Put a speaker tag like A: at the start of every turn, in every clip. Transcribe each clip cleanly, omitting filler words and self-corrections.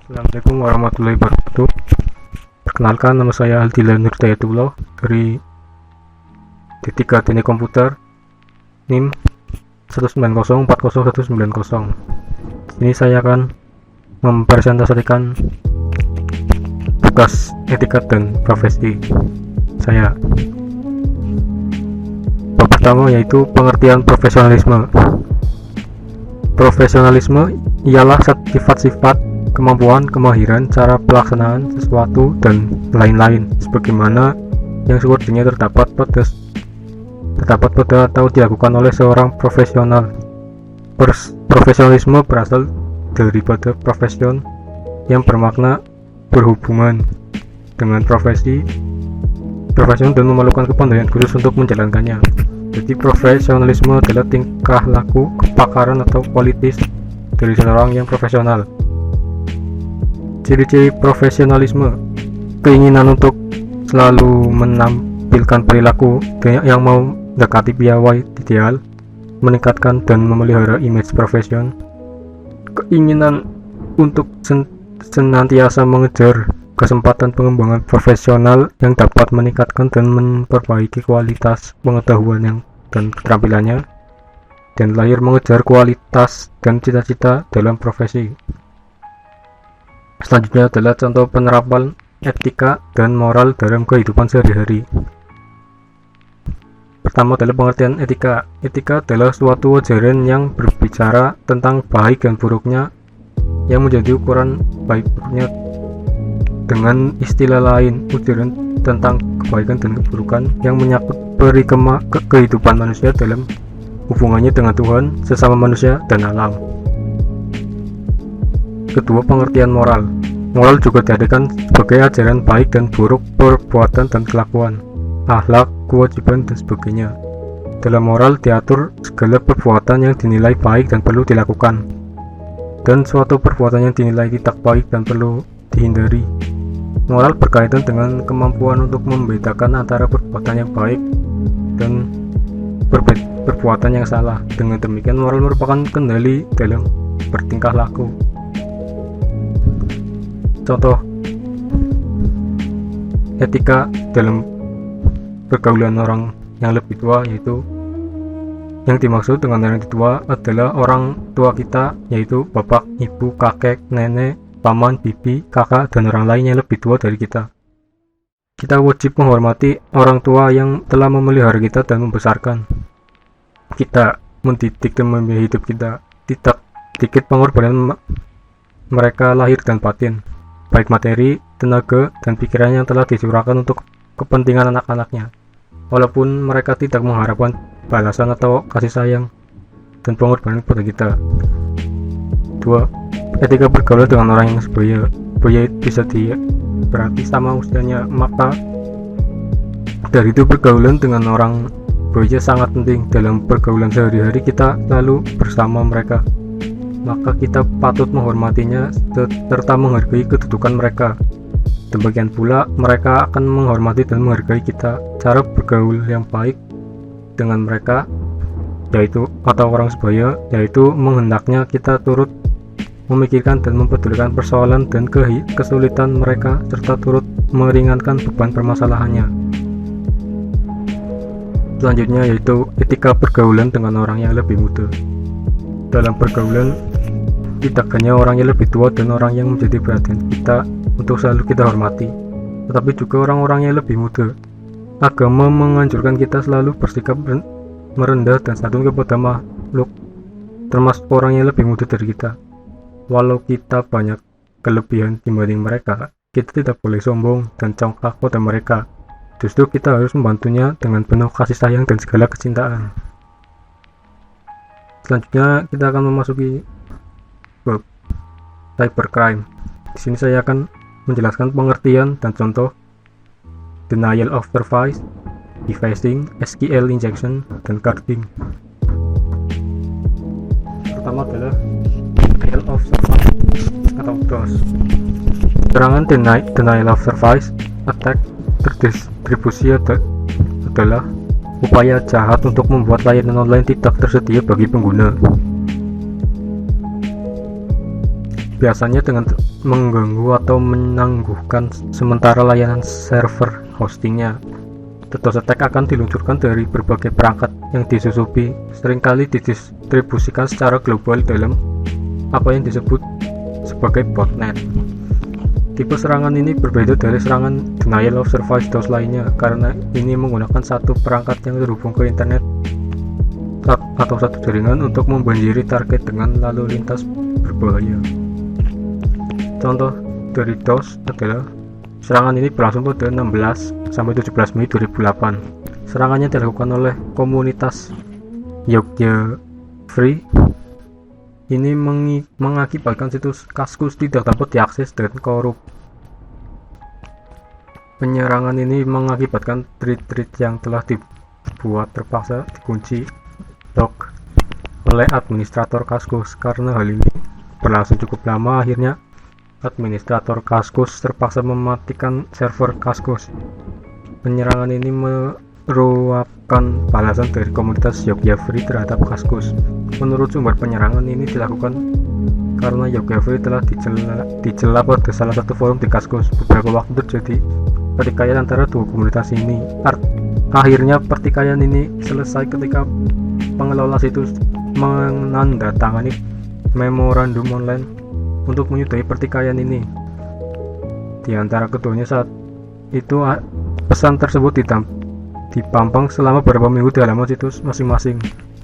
A: Assalamualaikum warahmatullahi wabarakatuh. Perkenalkan, nama saya Aldila Nurdayatullah dari D3 Teknik Komputer, NIM 190400190. Ini saya akan mempresentasikan tugas etika dan profesi saya. Bab pertama yaitu pengertian profesionalisme. Profesionalisme ialah sifat-sifat, kemampuan, kemahiran, cara pelaksanaan sesuatu, dan lain-lain sebagaimana yang sepertinya terdapat pada atau dilakukan oleh seorang profesional. Profesionalisme berasal daripada profesion yang bermakna berhubungan dengan profesi dan memerlukan kepandaian khusus untuk menjalankannya. Jadi profesionalisme adalah tingkah laku, kepakaran atau kualitas dari seseorang yang profesional. Ciri-ciri profesionalisme: keinginan untuk selalu menampilkan perilaku yang mau mendekati piawai ideal, meningkatkan dan memelihara image profesion, keinginan untuk senantiasa mengejar kesempatan pengembangan profesional yang dapat meningkatkan dan memperbaiki kualitas pengetahuan dan keterampilannya, dan lahir mengejar kualitas dan cita-cita dalam profesi. Selanjutnya adalah contoh penerapan etika dan moral dalam kehidupan sehari-hari. Pertama adalah pengertian etika. Etika adalah suatu ajaran yang berbicara tentang baik dan buruknya, yang menjadi ukuran baik buruknya. Dengan istilah lain, ajaran tentang kebaikan dan keburukan yang menyangkut perikema kehidupan manusia dalam hubungannya dengan Tuhan, sesama manusia, dan alam. Kedua, pengertian moral. Moral juga diartikan sebagai ajaran baik dan buruk, perbuatan dan kelakuan, akhlak, kewajiban, dan sebagainya. Dalam moral diatur segala perbuatan yang dinilai baik dan perlu dilakukan, dan suatu perbuatan yang dinilai tidak baik dan perlu dihindari. Moral berkaitan dengan kemampuan untuk membedakan antara perbuatan yang baik dan perbuatan yang salah. Dengan demikian, moral merupakan kendali dalam bertingkah laku. Contoh etika dalam pergaulan orang yang lebih tua, yaitu yang dimaksud dengan orang tua adalah orang tua kita, yaitu bapak, ibu, kakek, nenek, paman, bibi, kakak, dan orang lain yang lebih tua dari kita. Kita wajib menghormati orang tua yang telah memelihara kita dan membesarkan kita, mendidik dan membiayai hidup kita. Tidak sedikit pengorbanan mereka lahir dan batin, baik materi, tenaga, dan pikiran yang telah dicurahkan untuk kepentingan anak-anaknya, walaupun mereka tidak mengharapkan balasan atau kasih sayang dan pengorbanan kepada kita. 2. Etika bergaul dengan orang yang sebaya. Sebaya bisa berarti sama usianya, maka dari itu pergaulan dengan orang sebaya sangat penting. Dalam pergaulan sehari-hari kita selalu bersama mereka, maka kita patut menghormatinya serta menghargai kedudukan mereka. Demikian pula mereka akan menghormati dan menghargai kita. Cara bergaul yang baik dengan mereka, yaitu atau orang sebaya, yaitu menghendaknya kita turut memikirkan dan mempedulikan persoalan dan kesulitan mereka, serta turut meringankan beban permasalahannya. Selanjutnya yaitu etika pergaulan dengan orang yang lebih muda. Dalam pergaulan, tidak hanya orang yang lebih tua dan orang yang menjadi perhatian kita untuk selalu kita hormati, tetapi juga orang-orang yang lebih muda. Agama menganjurkan kita selalu bersikap merendah dan santun kepada makhluk, termasuk orang yang lebih muda dari kita. Walau kita banyak kelebihan dibanding mereka, kita tidak boleh sombong dan congkak pada mereka. Justru kita harus membantunya dengan penuh kasih sayang dan segala kecintaan. Selanjutnya kita akan memasuki bab cybercrime. Di sini saya akan menjelaskan pengertian dan contoh denial of service, defacing, SQL injection, dan carding. Pertama adalah denial of service atau DOS. Serangan denial of service attack terdistribusi adalah upaya jahat untuk membuat layanan online tidak tersedia bagi pengguna. Biasanya dengan mengganggu atau menangguhkan sementara layanan server hostingnya. DDoS attack akan diluncurkan dari berbagai perangkat yang disusupi, seringkali didistribusikan secara global dalam apa yang disebut sebagai botnet. Tipe serangan ini berbeda dari serangan denial of service DOS lainnya karena ini menggunakan satu perangkat yang terhubung ke internet atau satu jaringan untuk membanjiri target dengan lalu lintas berbahaya. Contoh dari DOS adalah serangan ini berlangsung pada 16 sampai 17 Mei 2008. Serangannya dilakukan oleh komunitas Yogya Free. Ini mengakibatkan situs Kaskus tidak dapat diakses dan korup. Penyerangan ini mengakibatkan tweet yang telah dibuat terpaksa dikunci lock oleh administrator Kaskus. Karena hal ini berlangsung cukup lama, akhirnya administrator Kaskus terpaksa mematikan server Kaskus. Penyerangan ini merupakan balasan dari komunitas Yogya Free terhadap Kaskus. Menurut sumber, penyerangan ini dilakukan karena Yogya Free telah dicela pada salah satu forum di Kaskus. Beberapa waktu terjadi pertikaian antara dua komunitas ini. Akhirnya pertikaian ini selesai ketika pengelola situs menandatangani memorandum online untuk menyudahi pertikaian ini. Di antara keduanya saat itu pesan tersebut dipampang selama beberapa minggu di halaman situs masing-masing.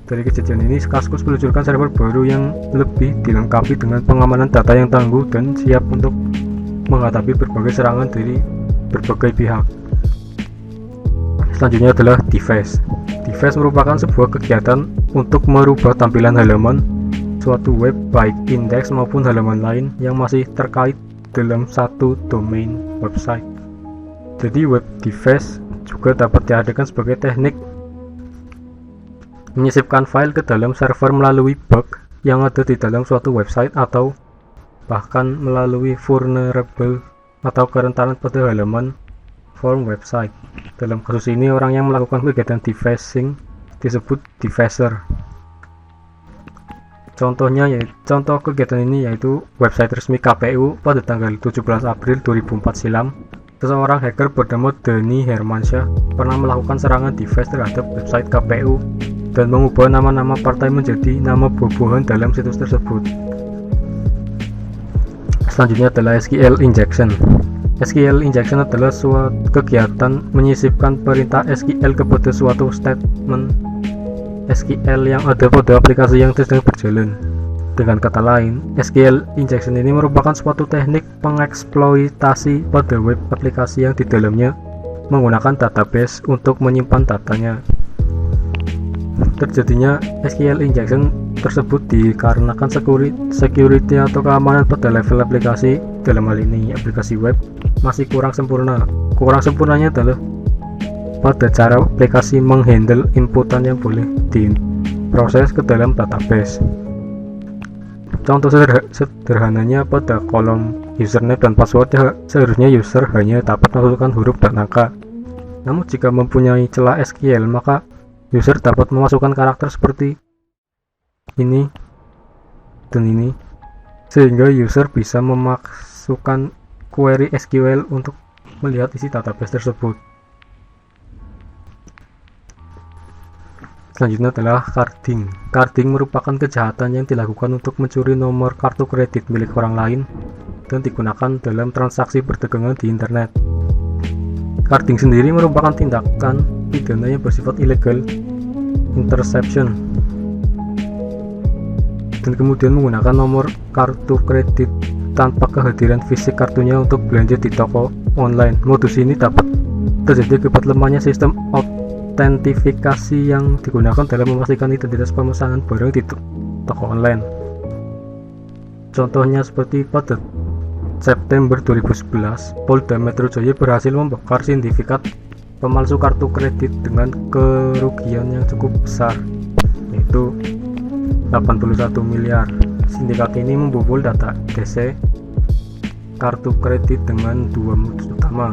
A: Dari kejadian ini, Kaskus meluncurkan server baru yang lebih dilengkapi dengan pengamanan data yang tangguh dan siap untuk menghadapi berbagai serangan dari berbagai pihak. Selanjutnya adalah deface. Deface merupakan sebuah kegiatan untuk merubah tampilan halaman suatu web, baik indeks maupun halaman lain yang masih terkait dalam satu domain website. Jadi web deface juga dapat diartikan sebagai teknik menyisipkan file ke dalam server melalui bug yang ada di dalam suatu website atau bahkan melalui vulnerable atau kerentanan pada halaman form website. Dalam kasus ini, orang yang melakukan kegiatan defacing disebut defacer. Contoh kegiatan ini yaitu website resmi KPU pada tanggal 17 April 2004 silam. Seseorang hacker bernama Dani Hermansyah pernah melakukan serangan deface terhadap website KPU dan mengubah nama-nama partai menjadi nama bobohan dalam situs tersebut. Selanjutnya adalah SQL injection. SQL injection adalah suatu kegiatan menyisipkan perintah SQL kepada suatu statement SQL yang ada pada aplikasi yang sedang berjalan. Dengan kata lain, SQL injection ini merupakan suatu teknik pengeksploitasi pada web aplikasi yang di dalamnya menggunakan database untuk menyimpan datanya. Terjadinya SQL injection tersebut dikarenakan security atau keamanan pada level aplikasi, dalam hal ini aplikasi web, masih kurang sempurna. Kurang sempurnanya adalah pada cara aplikasi menghandle inputan yang boleh diproses ke dalam database. Contoh sederhananya, pada kolom username dan password seharusnya user hanya dapat memasukkan huruf dan angka. Namun jika mempunyai celah SQL, maka user dapat memasukkan karakter seperti ini dan ini, sehingga user bisa memasukkan query SQL untuk melihat isi database tersebut. Selanjutnya adalah carding. Carding merupakan kejahatan yang dilakukan untuk mencuri nomor kartu kredit milik orang lain dan digunakan dalam transaksi perdagangan di internet. Carding sendiri merupakan tindakan pidana yang bersifat ilegal interception dan kemudian menggunakan nomor kartu kredit tanpa kehadiran fisik kartunya untuk belanja di toko online. Modus ini dapat terjadi akibat lemahnya sistem autentifikasi yang digunakan dalam memastikan identitas pemesanan barang di toko online. Contohnya seperti pada September 2011, Polda Metro Jaya berhasil membongkar sindikat pemalsu kartu kredit dengan kerugian yang cukup besar, yaitu 81 miliar. Sindikat ini membobol data DC kartu kredit dengan dua modus utama.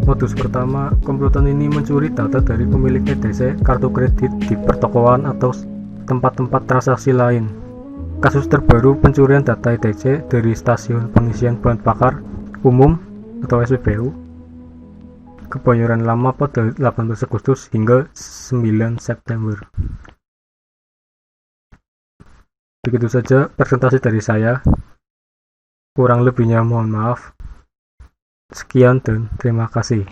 A: Modus pertama, komplotan ini mencuri data dari pemilik EDC kartu kredit di pertokoan atau tempat-tempat transaksi lain. Kasus terbaru pencurian data ETC dari stasiun pengisian bahan bakar umum atau SPBU Kebayoran Lama pada 18 Agustus hingga 9 September. Begitu saja presentasi dari saya. Kurang lebihnya mohon maaf. Sekian dan terima kasih.